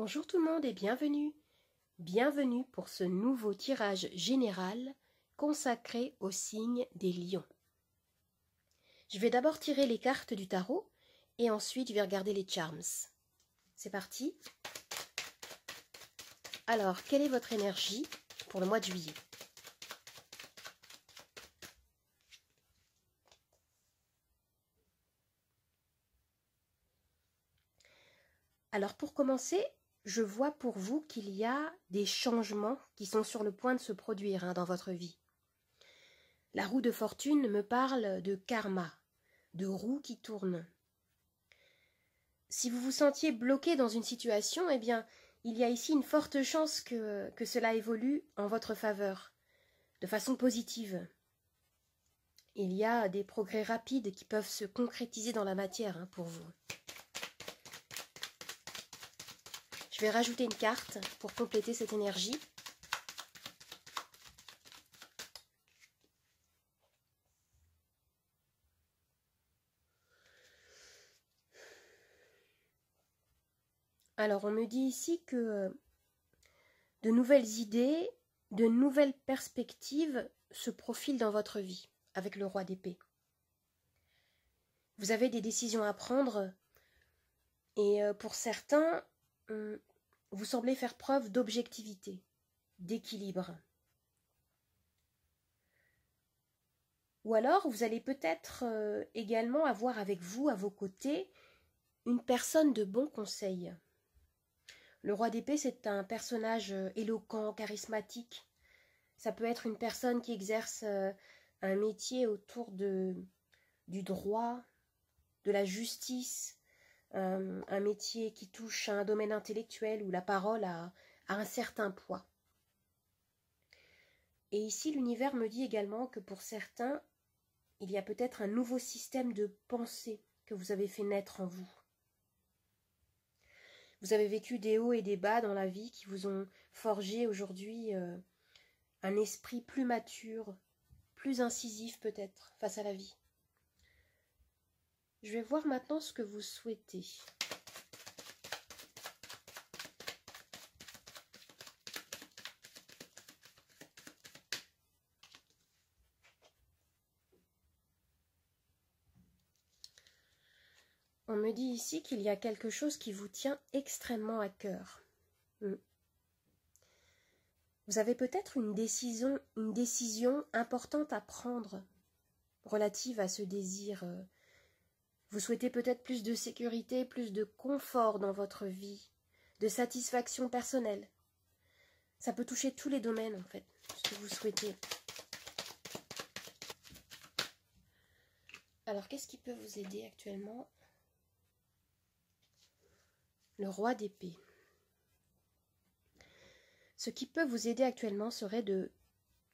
Bonjour tout le monde et bienvenue. Bienvenue pour ce nouveau tirage général consacré au signe des lions. Je vais d'abord tirer les cartes du tarot et ensuite je vais regarder les charms. C'est parti. Alors, quelle est votre énergie pour le mois de juillet? Alors pour commencer, je vois pour vous qu'il y a des changements qui sont sur le point de se produire dans votre vie. La roue de fortune me parle de karma, de roue qui tourne. Si vous vous sentiez bloqué dans une situation, eh bien, il y a ici une forte chance que cela évolue en votre faveur, de façon positive. Il y a des progrès rapides qui peuvent se concrétiser dans la matière pour vous. Je vais rajouter une carte pour compléter cette énergie. Alors, on me dit ici que de nouvelles idées, de nouvelles perspectives se profilent dans votre vie avec le roi d'épée. Vous avez des décisions à prendre et pour certains, vous semblez faire preuve d'objectivité, d'équilibre. Ou alors, vous allez peut-être également avoir avec vous, à vos côtés, une personne de bon conseil. Le roi d'épée, c'est un personnage éloquent, charismatique. Ça peut être une personne qui exerce un métier autour du droit, de la justice, un métier qui touche à un domaine intellectuel où la parole a un certain poids. Et ici, l'univers me dit également que pour certains, il y a peut-être un nouveau système de pensée que vous avez fait naître en vous. Vous avez vécu des hauts et des bas dans la vie qui vous ont forgé aujourd'hui un esprit plus mature, plus incisif peut-être face à la vie. Je vais voir maintenant ce que vous souhaitez. On me dit ici qu'il y a quelque chose qui vous tient extrêmement à cœur. Vous avez peut-être une décision importante à prendre relative à ce désir. Vous souhaitez peut-être plus de sécurité, plus de confort dans votre vie, de satisfaction personnelle. Ça peut toucher tous les domaines en fait, ce que vous souhaitez. Alors qu'est-ce qui peut vous aider actuellement? Le roi d'épée. Ce qui peut vous aider actuellement serait de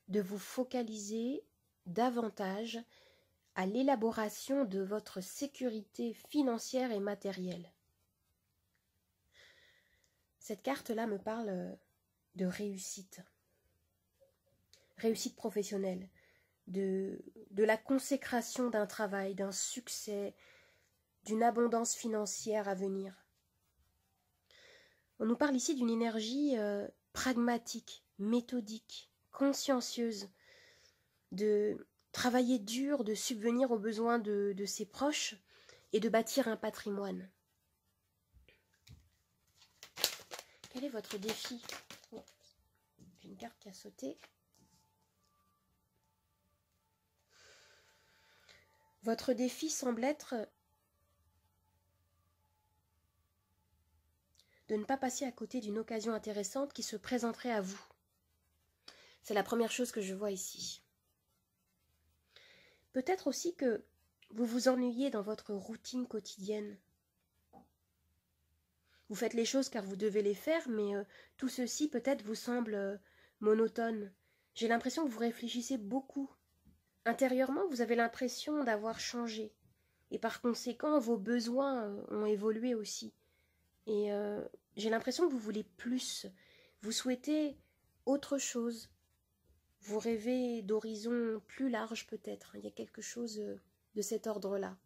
vous focaliser davantage à l'élaboration de votre sécurité financière et matérielle. Cette carte-là me parle de réussite. Réussite professionnelle, de la consécration d'un travail, d'un succès, d'une abondance financière à venir. On nous parle ici d'une énergie pragmatique, méthodique, consciencieuse, de travailler dur, de subvenir aux besoins de ses proches et de bâtir un patrimoine. Quel est votre défi? Oh, j'ai une carte qui a sauté. Votre défi semble être de ne pas passer à côté d'une occasion intéressante qui se présenterait à vous. C'est la première chose que je vois ici. Peut-être aussi que vous vous ennuyez dans votre routine quotidienne. Vous faites les choses car vous devez les faire, mais tout ceci peut-être vous semble monotone. J'ai l'impression que vous réfléchissez beaucoup. Intérieurement, vous avez l'impression d'avoir changé. Et par conséquent, vos besoins ont évolué aussi. Et j'ai l'impression que vous voulez plus. Vous souhaitez autre chose. Vous rêvez d'horizons plus larges peut-être. Il y a quelque chose de cet ordre-là.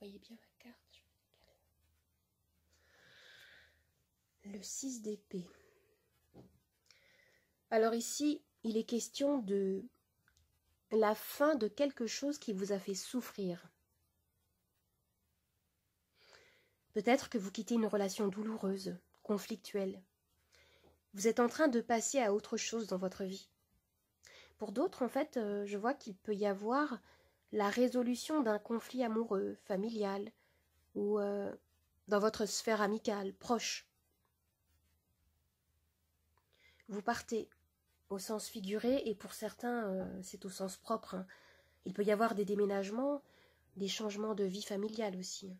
voyez bien ma carte. Le 6 d'épée. Alors ici, il est question de la fin de quelque chose qui vous a fait souffrir. Peut-être que vous quittez une relation douloureuse, conflictuelle. Vous êtes en train de passer à autre chose dans votre vie. Pour d'autres, en fait, je vois qu'il peut y avoir la résolution d'un conflit amoureux, familial, ou dans votre sphère amicale, proche. Vous partez au sens figuré, et pour certains, c'est au sens propre. Hein. Il peut y avoir des déménagements, des changements de vie familiale aussi.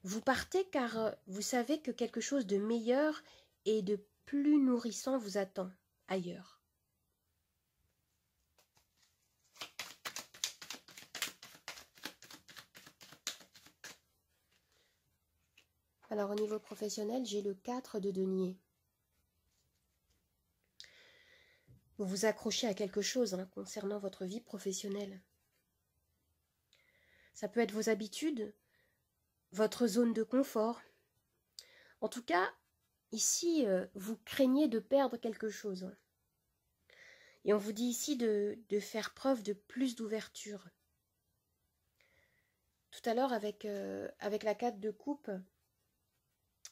Vous partez car vous savez que quelque chose de meilleur et de plus nourrissant vous attend ailleurs. Alors au niveau professionnel, j'ai le 4 de denier. Vous vous accrochez à quelque chose concernant votre vie professionnelle. Ça peut être vos habitudes, votre zone de confort. En tout cas, ici, vous craignez de perdre quelque chose. Et on vous dit ici de faire preuve de plus d'ouverture. Tout à l'heure, avec la 4 de coupe,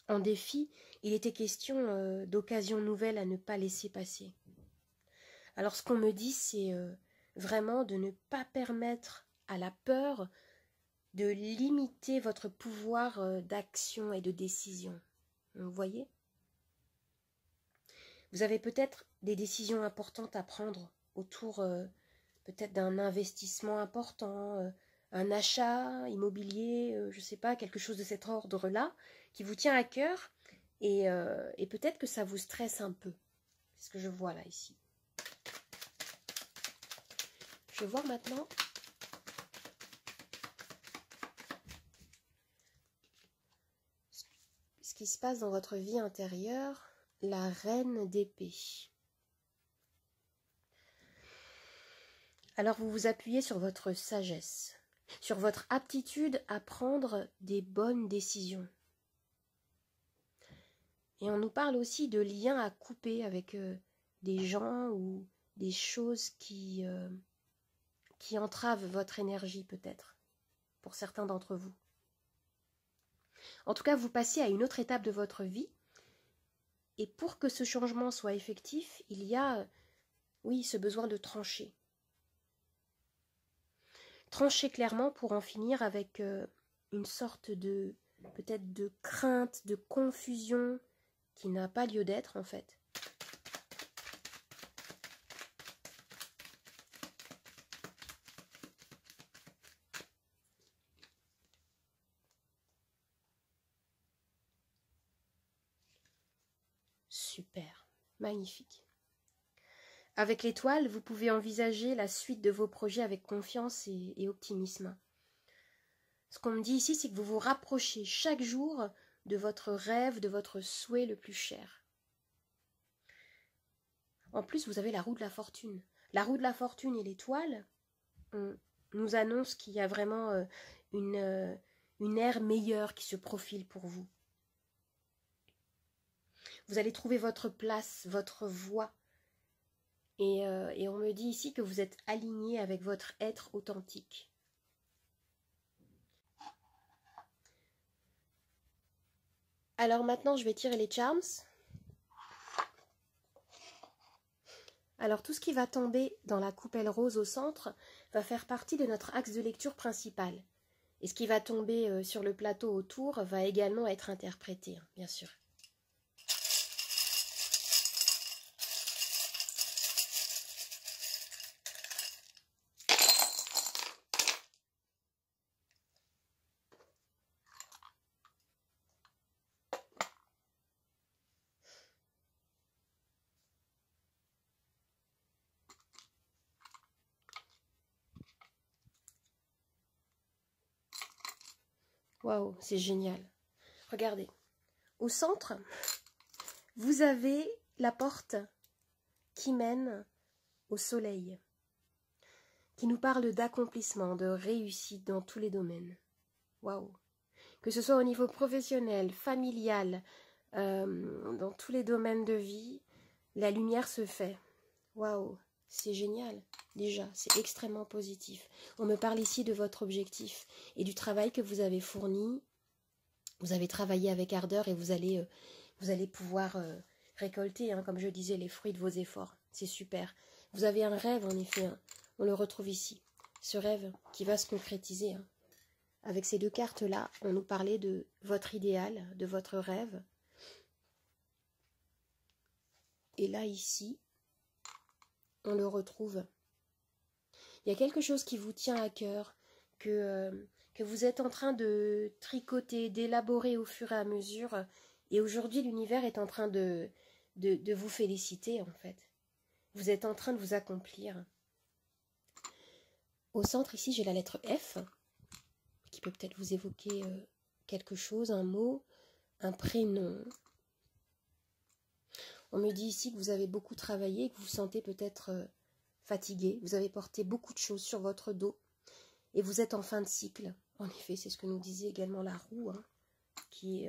en défi, il était question d'occasions nouvelles à ne pas laisser passer. Alors ce qu'on me dit, c'est vraiment de ne pas permettre à la peur de limiter votre pouvoir d'action et de décision. Vous voyez ? Vous avez peut-être des décisions importantes à prendre autour peut-être d'un investissement important, un achat immobilier, je ne sais pas, quelque chose de cet ordre-là, qui vous tient à cœur et peut-être que ça vous stresse un peu. C'est ce que je vois là, ici. Je vais voir maintenant ce qui se passe dans votre vie intérieure, la reine d'épée. Alors vous vous appuyez sur votre sagesse, sur votre aptitude à prendre des bonnes décisions. Et on nous parle aussi de liens à couper avec des gens ou des choses qui entravent votre énergie peut-être, pour certains d'entre vous. En tout cas, vous passez à une autre étape de votre vie. Et pour que ce changement soit effectif, il y a, oui, ce besoin de trancher. Trancher clairement pour en finir avec une sorte de, peut-être de crainte, de confusion qui n'a pas lieu d'être en fait. Super, magnifique. Avec l'étoile, vous pouvez envisager la suite de vos projets avec confiance et optimisme. Ce qu'on me dit ici, c'est que vous vous rapprochez chaque jour de votre rêve, de votre souhait le plus cher. En plus, vous avez la roue de la fortune. La roue de la fortune et l'étoile nous annoncent qu'il y a vraiment une ère meilleure qui se profile pour vous. Vous allez trouver votre place, votre voie. Et on me dit ici que vous êtes aligné avec votre être authentique. Alors maintenant, je vais tirer les charms. Alors tout ce qui va tomber dans la coupelle rose au centre va faire partie de notre axe de lecture principal. Et ce qui va tomber sur le plateau autour va également être interprété, bien sûr. Waouh, c'est génial. Regardez, au centre, vous avez la porte qui mène au soleil, qui nous parle d'accomplissement, de réussite dans tous les domaines. Waouh. Que ce soit au niveau professionnel, familial, dans tous les domaines de vie, la lumière se fait. Waouh, c'est génial. Déjà, c'est extrêmement positif. On me parle ici de votre objectif et du travail que vous avez fourni. Vous avez travaillé avec ardeur et vous allez pouvoir récolter, hein, comme je disais, les fruits de vos efforts. C'est super. Vous avez un rêve, en effet. Hein. On le retrouve ici. Ce rêve qui va se concrétiser. Hein. Avec ces deux cartes-là, on nous parlait de votre idéal, de votre rêve. Et là, ici, on le retrouve. Il y a quelque chose qui vous tient à cœur, que vous êtes en train de tricoter, d'élaborer au fur et à mesure. Et aujourd'hui, l'univers est en train de vous féliciter, en fait. Vous êtes en train de vous accomplir. Au centre, ici, j'ai la lettre F, qui peut peut-être vous évoquer quelque chose, un mot, un prénom. On me dit ici que vous avez beaucoup travaillé, que vous vous sentez peut-être fatigué. Vous avez porté beaucoup de choses sur votre dos et vous êtes en fin de cycle. En effet, c'est ce que nous disait également la roue, hein, qui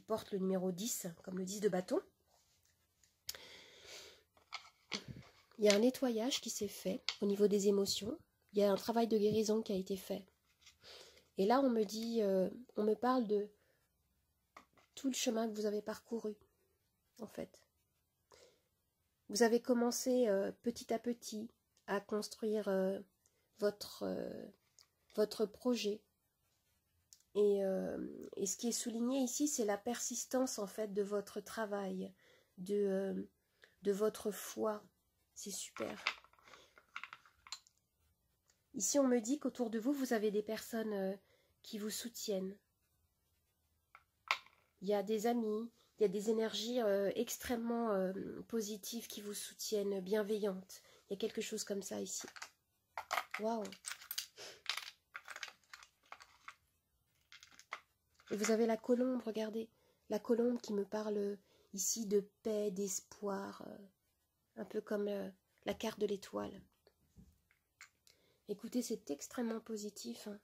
porte le numéro 10, comme le 10 de bâton. Il y a un nettoyage qui s'est fait au niveau des émotions. Il y a un travail de guérison qui a été fait. Et là, on me dit, on me parle de tout le chemin que vous avez parcouru, en fait. Vous avez commencé petit à petit à construire votre projet. Et ce qui est souligné ici, c'est la persistance, en fait, de votre travail, de votre foi. C'est super. Ici, on me dit qu'autour de vous, vous avez des personnes qui vous soutiennent. Il y a des amis, il y a des énergies extrêmement positives qui vous soutiennent, bienveillantes. Il y a quelque chose comme ça ici. Waouh! Et vous avez la colombe, regardez. La colombe qui me parle ici de paix, d'espoir. Un peu comme la carte de l'étoile. Écoutez, c'est extrêmement positif. Hein.